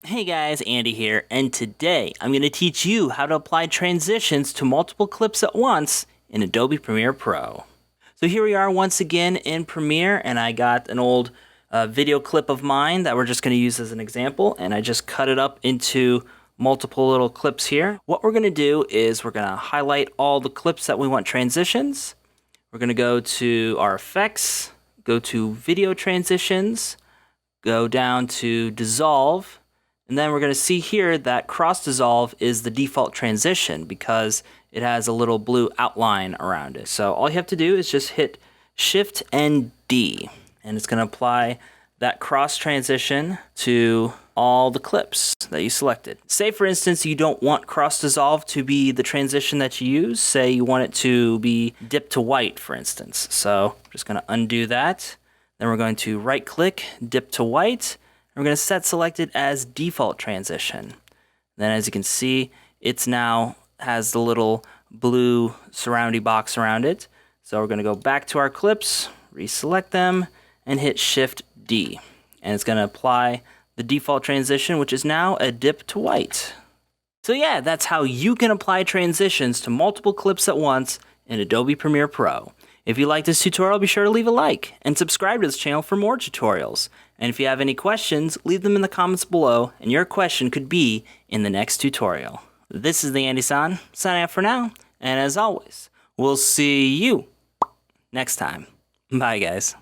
Hey guys, Andy here, and today I'm going to teach you how to apply transitions to multiple clips at once in Adobe Premiere Pro. So here we are once again in Premiere, and I got an old video clip of mine that we're just going to use as an example, and I just cut it up into multiple little clips here. What we're going to do is we're going to highlight all the clips that we want transitions. We're going to go to our effects, go to video transitions, go down to dissolve. And then we're going to see here that cross dissolve is the default transition because it has a little blue outline around it. So all you have to do is just hit Shift and D, and it's going to apply that cross transition to all the clips that you selected. Say for instance you don't want cross dissolve to be the transition that you use. Say you want it to be dip to white, for instance. So I'm just going to undo that. Then we're going to right click, dip to white. We're going to set selected as default transition. Then as you can see, it's now has the little blue surrounding box around it. So we're going to go back to our clips, reselect them, and hit Shift D. And it's going to apply the default transition, which is now a dip to white. So yeah, that's how you can apply transitions to multiple clips at once in Adobe Premiere Pro. If you like this tutorial, be sure to leave a like and subscribe to this channel for more tutorials. And if you have any questions, leave them in the comments below, and your question could be in the next tutorial. This is the Andy-san, signing out for now, and as always, we'll see you next time. Bye, guys.